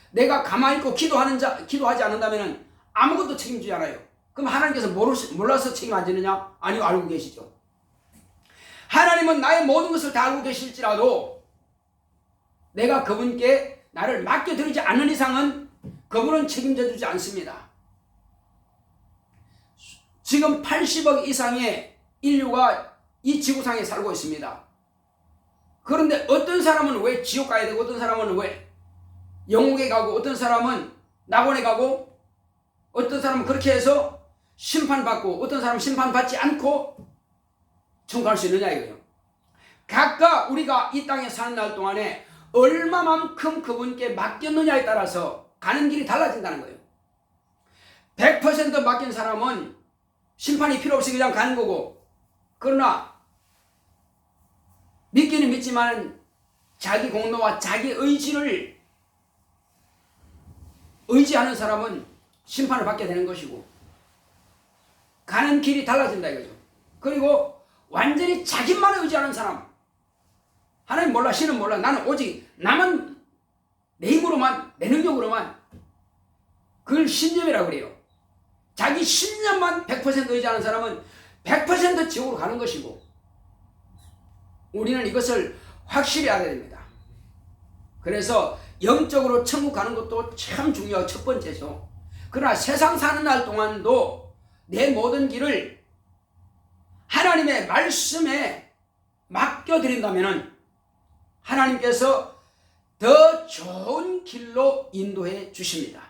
내가 가만히 있고 기도하지 않는다면 아무것도 책임지지 않아요. 그럼 하나님께서 몰라서 책임 안 지느냐? 아니요, 알고 계시죠. 하나님은 나의 모든 것을 다 알고 계실지라도 내가 그분께 나를 맡겨드리지 않는 이상은 그분은 책임져 주지 않습니다. 지금 80억 이상의 인류가 이 지구상에 살고 있습니다. 그런데 어떤 사람은 왜 지옥 가야 되고 어떤 사람은 왜 영옥에 가고 어떤 사람은 낙원에 가고 어떤 사람은 그렇게 해서 심판받고 어떤 사람은 심판받지 않고 천국할 수 있느냐 이거예요. 각각 우리가 이 땅에 사는 날 동안에 얼마만큼 그분께 맡겼느냐에 따라서 가는 길이 달라진다는 거예요. 100% 맡긴 사람은 심판이 필요 없이 그냥 가는 거고, 그러나 믿기는 믿지만 자기 공로와 자기 의지를 의지하는 사람은 심판을 받게 되는 것이고 가는 길이 달라진다 이거죠. 그리고 완전히 자기만 의지하는 사람, 하나님 몰라 신은 몰라 나는 오직 나만 내 힘으로만 내 능력으로만, 그걸 신념이라고 그래요. 자기 신념만 100% 의지하는 사람은 100% 지옥으로 가는 것이고 우리는 이것을 확실히 알아야 됩니다. 그래서 영적으로 천국 가는 것도 참 중요하고 첫 번째죠. 그러나 세상 사는 날 동안도 내 모든 길을 하나님의 말씀에 맡겨드린다면 하나님께서 더 좋은 길로 인도해 주십니다.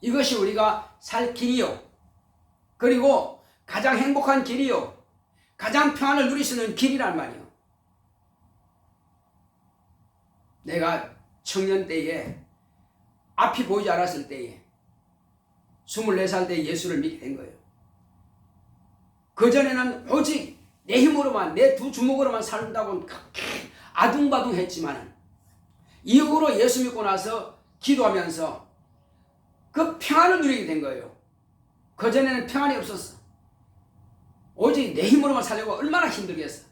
이것이 우리가 살 길이요, 그리고 가장 행복한 길이요, 가장 평안을 누릴 수 있는 길이란 말이요. 내가 청년 때에 앞이 보이지 않았을 때에 24살 때 예수를 믿게 된 거예요. 그전에는 오직 내 힘으로만, 내 두 주먹으로만 산다고 아둥바둥 했지만 이후로 예수 믿고 나서 기도하면서 그 평안을 누리게 된 거예요. 그전에는 평안이 없었어. 오직 내 힘으로만 살려고 얼마나 힘들겠어.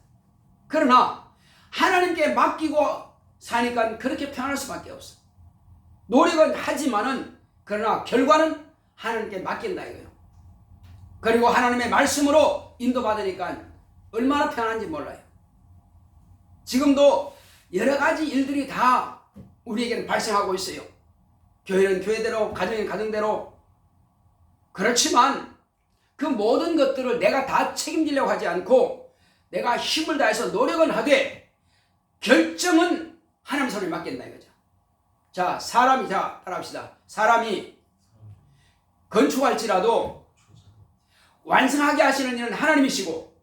그러나 하나님께 맡기고 사니까 그렇게 평안할 수밖에 없어. 노력은 하지만은 그러나 결과는 하나님께 맡긴다 이거예요. 그리고 하나님의 말씀으로 인도받으니까 얼마나 편한지 몰라요. 지금도 여러 가지 일들이 다 우리에게는 발생하고 있어요. 교회는 교회대로, 가정은 가정대로. 그렇지만 그 모든 것들을 내가 다 책임지려고 하지 않고 내가 힘을 다해서 노력은 하되 결정은 하나님 손에 맡긴다 이거죠. 자, 사람이, 자, 따라합시다. 사람이 건축할지라도 완성하게 하시는 이는 하나님이시고,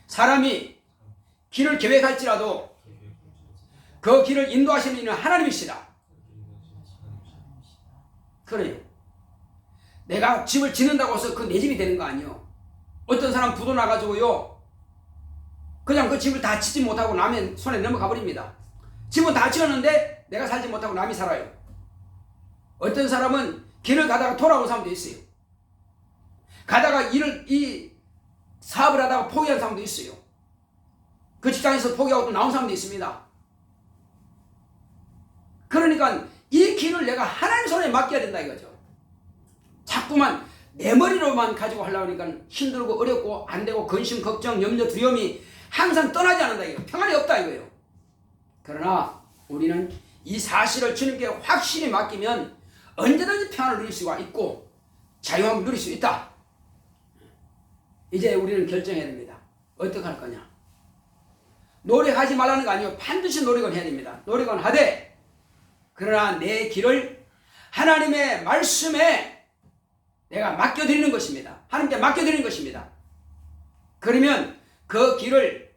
사람이 길을 계획할지라도 그 길을 인도하시는 이는 하나님이시다. 그래요. 내가 집을 짓는다고 해서 그 내 집이 되는 거 아니요. 어떤 사람 부도 나가지고요, 그냥 그 집을 다 짓지 못하고 남의 손에 넘어가 버립니다. 집은 다 지었는데 내가 살지 못하고 남이 살아요. 어떤 사람은 길을 가다가 돌아온 사람도 있어요. 가다가 이 사업을 하다가 포기한 사람도 있어요. 그 직장에서 포기하고 또 나온 사람도 있습니다. 그러니까 이 길을 내가 하나님 손에 맡겨야 된다 이거죠. 자꾸만 내 머리로만 가지고 하려고 하니까 힘들고 어렵고 안 되고 근심, 걱정, 염려, 두려움이 항상 떠나지 않는다 이거. 평안이 없다 이거예요. 그러나 우리는 이 사실을 주님께 확실히 맡기면 언제든지 평안을 누릴 수가 있고 자유함을 누릴 수 있다. 이제 우리는 결정해야 됩니다. 어떻게 할 거냐. 노력하지 말라는 거 아니에요. 반드시 노력은 해야 됩니다. 노력은 하되, 그러나 내 길을 하나님의 말씀에 내가 맡겨드리는 것입니다. 하나님께 맡겨드리는 것입니다. 그러면 그 길을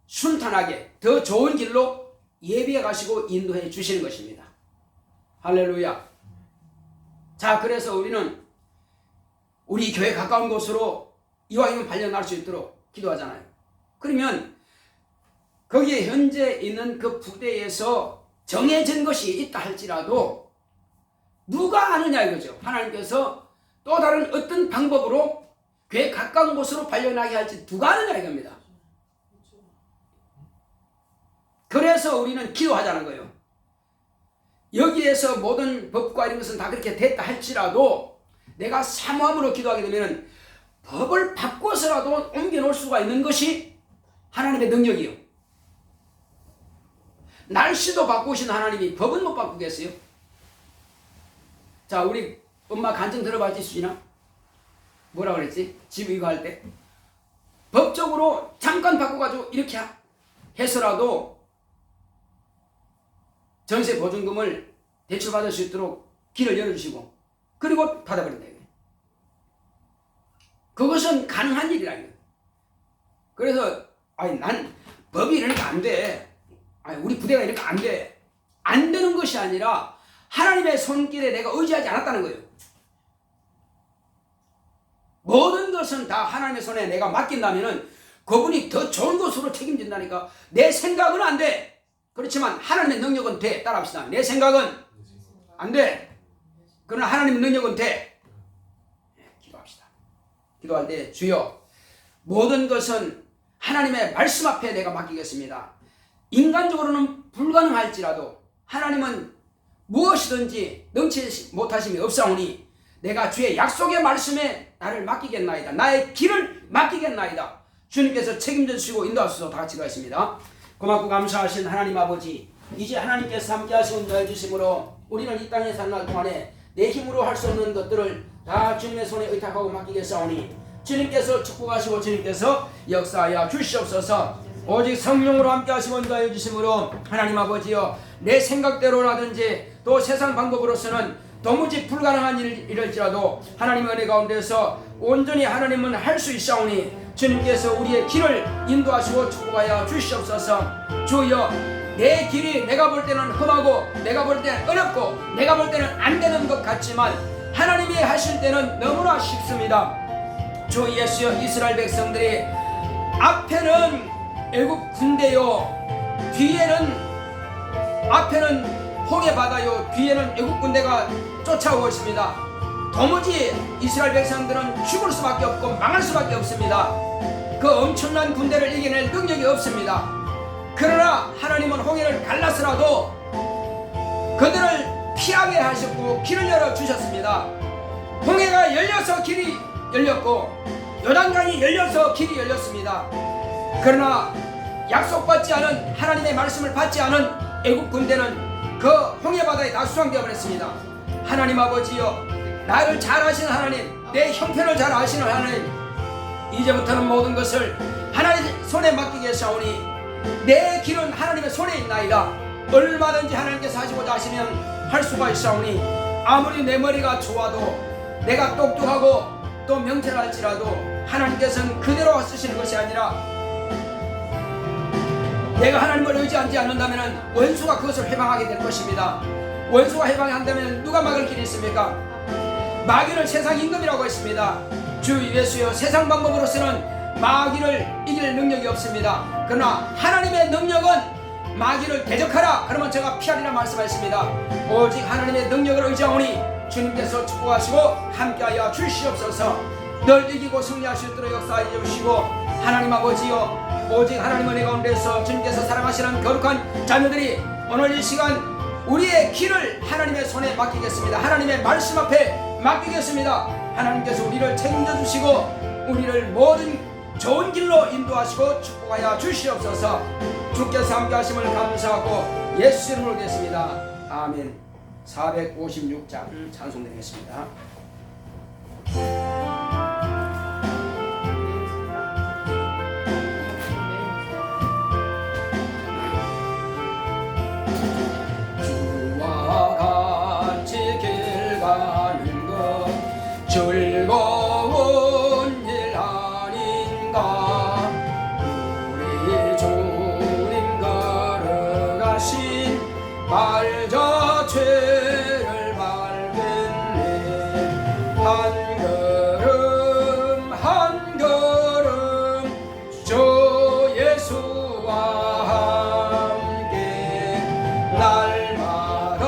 순탄하게 더 좋은 길로 예비해 가시고 인도해 주시는 것입니다. 할렐루야. 자, 그래서 우리는 우리 교회 가까운 곳으로 이왕이면 발령날 수 있도록 기도하잖아요. 그러면 거기에 현재 있는 그 부대에서 정해진 것이 있다 할지라도 누가 아느냐 이거죠. 하나님께서 또 다른 어떤 방법으로 교회 가까운 곳으로 발령나게 할지 누가 아느냐 이겁니다. 그래서 우리는 기도하자는 거예요. 여기에서 모든 법과 이런 것은 다 그렇게 됐다 할지라도 내가 사모함으로 기도하게 되면 법을 바꿔서라도 옮겨 놓을 수가 있는 것이 하나님의 능력이요. 날씨도 바꾸신 하나님이 법은 못 바꾸겠어요? 자, 우리 엄마 간증 들어봤지, 수진아? 뭐라 그랬지? 집 이거 할 때 법적으로 잠깐 바꿔가지고 이렇게 해서라도 전세 보증금을 대출받을 수 있도록 길을 열어주시고 그리고 받아버린다. 그것은 가능한 일이라요. 그래서 난 법이 이러니까 안 돼. 우리 부대가 이러니까 안 돼. 안 되는 것이 아니라 하나님의 손길에 내가 의지하지 않았다는 거예요. 모든 것은 다 하나님의 손에 내가 맡긴다면은 그분이 더 좋은 것으로 책임진다니까. 내 생각은 안 돼. 그렇지만 하나님의 능력은 돼. 따라합시다. 내 생각은 안 돼. 그러나 하나님의 능력은 돼. 기도합시다. 기도할 때 주여 모든 것은 하나님의 말씀 앞에 내가 맡기겠습니다. 인간적으로는 불가능할지라도 하나님은 무엇이든지 능치 못하심이 없사오니 내가 주의 약속의 말씀에 나를 맡기겠나이다. 나의 길을 맡기겠나이다. 주님께서 책임져 주시고 인도하소서. 다 같이 가겠습니다. 고맙고 감사하신 하나님 아버지, 이제 하나님께서 함께 하시고 인도해 주심으로 우리는 이 땅에 사는 날 동안에 내 힘으로 할 수 없는 것들을 다 주님의 손에 의탁하고 맡기겠사오니 주님께서 축복하시고 주님께서 역사하여 주시옵소서. 오직 성령으로 함께 하시고 인도하여 주심으로 하나님 아버지여 내 생각대로라든지 또 세상 방법으로서는 도무지 불가능한 일일지라도 하나님의 은혜 가운데서 온전히 하나님은 할 수 있사오니 주님께서 우리의 길을 인도하시고 축복하여 주시옵소서. 주여 내 길이 내가 볼 때는 험하고 내가 볼 때는 어렵고 내가 볼 때는 안 되는 것 같지만 하나님이 하실 때는 너무나 쉽습니다. 주 예수여 이스라엘 백성들이 앞에는 애국 군대요 앞에는 홍해 바다요 뒤에는 애국 군대가 쫓아오고 있습니다. 도무지 이스라엘 백성들은 죽을 수밖에 없고 망할 수밖에 없습니다. 그 엄청난 군대를 이겨낼 능력이 없습니다. 그러나 하나님은 홍해를 갈라서라도 그들을 피하게 하셨고 길을 열어주셨습니다. 홍해가 열려서 길이 열렸고 요단강이 열려서 길이 열렸습니다. 그러나 약속받지 않은 하나님의 말씀을 받지 않은 애국 군대는 그 홍해바다에 다 수상되어 버렸습니다. 하나님 아버지여 나를 잘 아시는 하나님, 내 형편을 잘 아시는 하나님, 이제부터는 모든 것을 하나님 손에 맡기겠사오니 내 길은 하나님의 손에 있나이다. 얼마든지 하나님께서 하시고자 하시면 할 수가 있사오니 아무리 내 머리가 좋아도 내가 똑똑하고 또 명철할지라도 하나님께서는 그대로 쓰시는 것이 아니라 내가 하나님을 의지하지 않는다면 원수가 그것을 해방하게 될 것입니다. 원수가 해방한다면 누가 막을 길이 있습니까? 마귀는 세상 임금이라고 했습니다. 주 예수여 세상 방법으로서는 마귀를 이길 능력이 없습니다. 그러나 하나님의 능력은 마귀를 대적하라 그러면 제가 피하리라 말씀하셨습니다. 오직 하나님의 능력을 의지하오니 주님께서 축복하시고 함께하여 주시옵소서. 늘 이기고 승리할 수 있도록 역사해 주시고 하나님 아버지여 오직 하나님 은혜 가운데서 주님께서 사랑하시는 거룩한 자녀들이 오늘 이 시간 우리의 길을 하나님의 손에 맡기겠습니다. 하나님의 말씀 앞에 맡기겠습니다. 하나님께서 우리를 책임져 주시고 우리를 모든 좋은 길로 인도하시고 축복하여 주시옵소서. 주께서 함께 하심을 감사하고 예수 이름으로 드리겠습니다. 아멘. 456장 찬송드리겠습니다. 즐거운 일 아닌가. 우리 주님 걸어가신 발자 죄를 밟겠네. 한 걸음 한 걸음 주 예수와 함께 날마다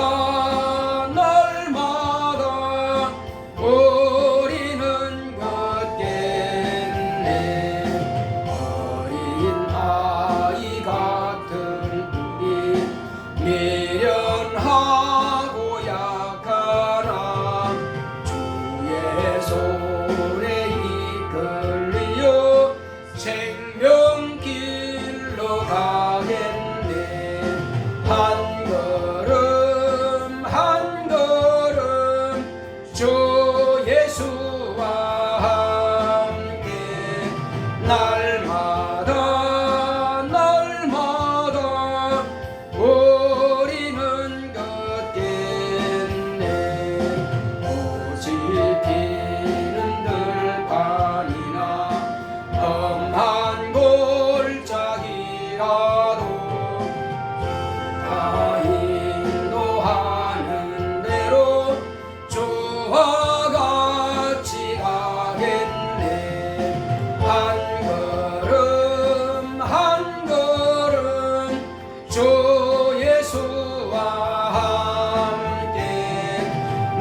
미련하고 약하나 주의 손에 이끌려 생명길로 가겠네. 한 걸음 한 걸음 주 예수와 함께 날마다 우리는 걷겠네. 꽃이 피는 들판이나 험한 골짜기라도 다 인도하는 대로 주와 같이 가겠네. 한 걸음 한 걸음 주 예수와 함께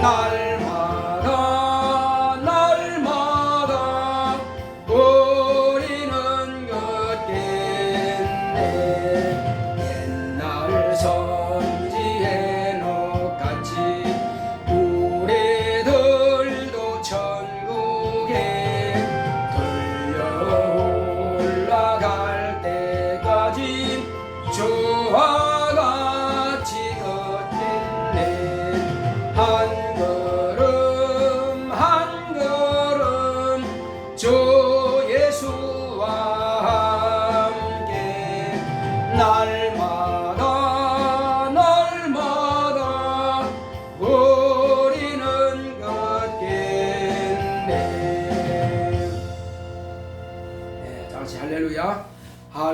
날마다 우리는 걷겠네. 옛날 선지 해녹같이 우리들도 천국에 들려 올라갈 때까지 주와 같이 걷겠네. 한 걸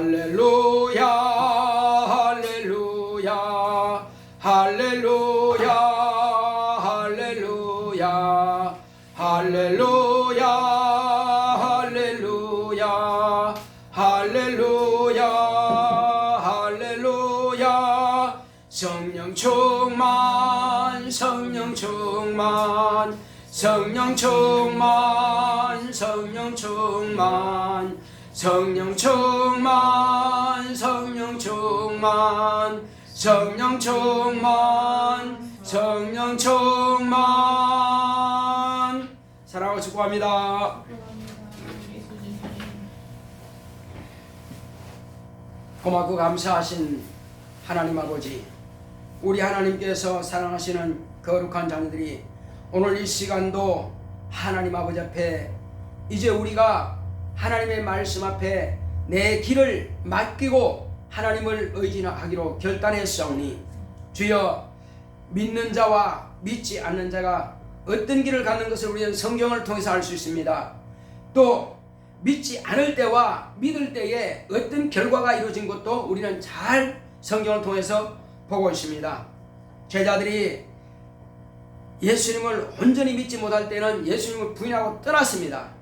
할렐루야 할렐루야 할렐루야 할렐루야 할렐루야 할렐루야 할렐루야 할렐루야 성령 충만 성령 충만 성령 충만 성령 충만 성령 충만 성령 충만 성령 충만 성령 충만 사랑하고 축복합니다. 고맙고 감사하신 하나님 아버지, 우리 하나님께서 사랑하시는 거룩한 자녀들이 오늘 이 시간도 하나님 아버지 앞에 이제 우리가 하나님의 말씀 앞에 내 길을 맡기고 하나님을 의지하기로 결단했사오니 주여, 믿는 자와 믿지 않는 자가 어떤 길을 가는 것을 우리는 성경을 통해서 알 수 있습니다. 또 믿지 않을 때와 믿을 때에 어떤 결과가 이루어진 것도 우리는 잘 성경을 통해서 보고 있습니다. 제자들이 예수님을 온전히 믿지 못할 때는 예수님을 부인하고 떠났습니다.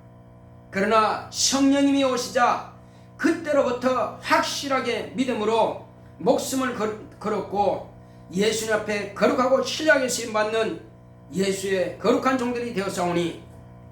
그러나 성령님이 오시자 그때로부터 확실하게 믿음으로 목숨을 걸었고 예수님 앞에 거룩하고 신령하게 쓰임받는 예수의 거룩한 종들이 되었사오니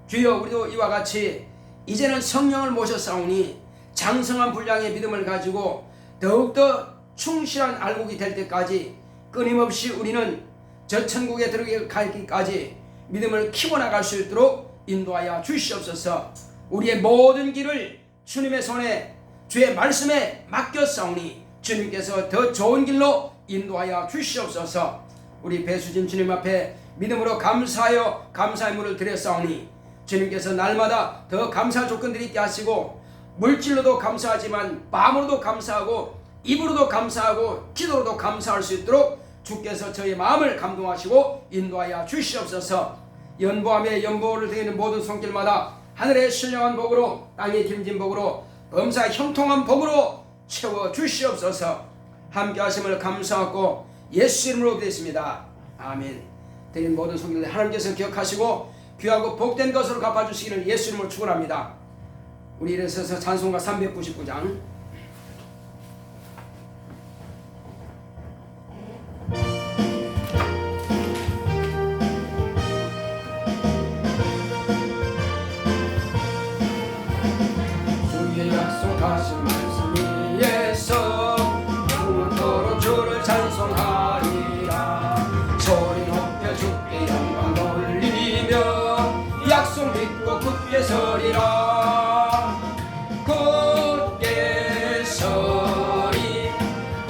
주여, 우리도 이와 같이 이제는 성령을 모셨사오니 장성한 분량의 믿음을 가지고 더욱더 충실한 알곡이 될 때까지 끊임없이 우리는 저 천국에 들어가기까지 믿음을 키워 나갈 수 있도록 인도하여 주시옵소서. 우리의 모든 길을 주님의 손에 주의 말씀에 맡겼사오니 주님께서 더 좋은 길로 인도하여 주시옵소서. 우리 배수진 주님 앞에 믿음으로 감사하여 감사의 물을 드렸사오니 주님께서 날마다 더 감사할 조건들이 있게 하시고 물질로도 감사하지만 마음으로도 감사하고 입으로도 감사하고 기도로도 감사할 수 있도록 주께서 저의 마음을 감동하시고 인도하여 주시옵소서. 연보함에 연보를 드리는 모든 손길마다 하늘의 신령한 복으로 땅의 기름진 복으로 범사의 형통한 복으로 채워 주시옵소서. 함께 하심을 감사하고 예수 이름으로 기도했습니다. 아멘. 드린 모든 손길을 하나님께서 기억하시고 귀하고 복된 것으로 갚아주시기를 예수 이름으로 축원합니다. 우리 일어서서 찬송가 399장 주의 약속하신 말씀 위에서 영원토록 주를 찬송하리라. 소리 높여 주께 영광 돌리며 약속 믿고 굳게 서리라. 굳게 서리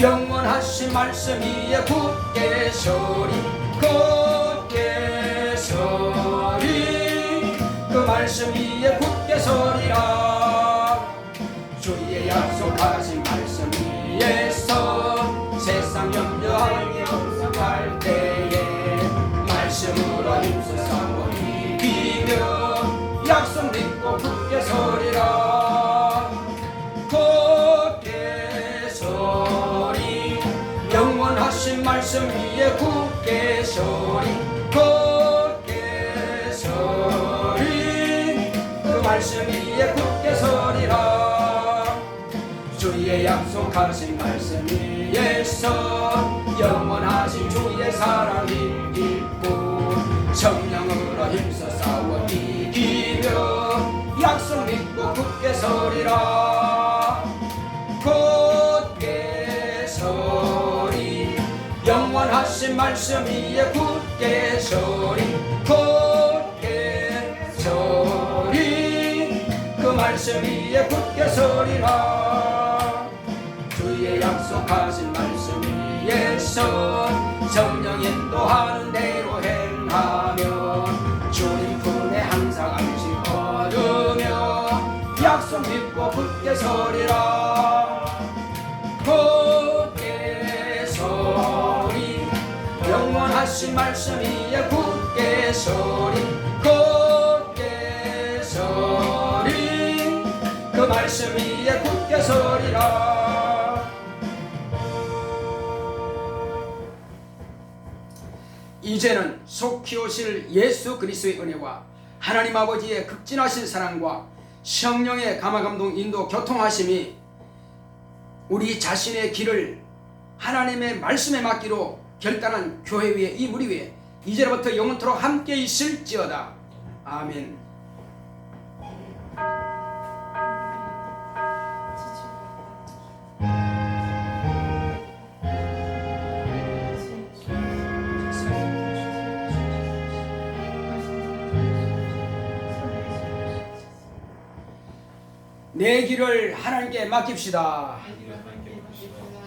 영원하신 말씀 위에 굳게 서리 굳게 서리 그 말씀 위에 굳게 서리라. 주의 약속하신 말씀 위에서 세상 염려하기 없어갈 때에 말씀으로 힘써 싸워 이기며 약속 믿고 굳게 서리라. 굳게 서리 영원하신 말씀 위에 굳게 서리 굳게 서리 그 말씀 위에 굳게 서리라. 주의 약속하신 말씀 위에서 영원하신 주의 사랑이 있고 성령으로 힘써 싸워 이기며 약속 믿고 굳게 서리라. 굳게 서리 영원하신 말씀 위에 굳게 서리 굳게 서리 그 말씀 위에 굳게 서리라. 주의 약속하신 말씀 위에서 성령 인도하는 대로 행하며 주님 품에 항상 안식 얻으며 약속 믿고 굳게 서리라. 굳게 서리 영원하신 말씀 위에 굳게 서리 굳게 서리 그 말씀 위에 굳게 서리라. 이제는 속히 오실 예수 그리스도의 은혜와 하나님 아버지의 극진하신 사랑과 성령의 감화감동 인도 교통하심이 우리 자신의 길을 하나님의 말씀에 맡기로 결단한 교회 위에 이 무리 위에 이제부터 영원토록 함께 있을지어다. 아멘. 내 길을 하나님께 맡깁시다. 이를 하나님께 맡기시고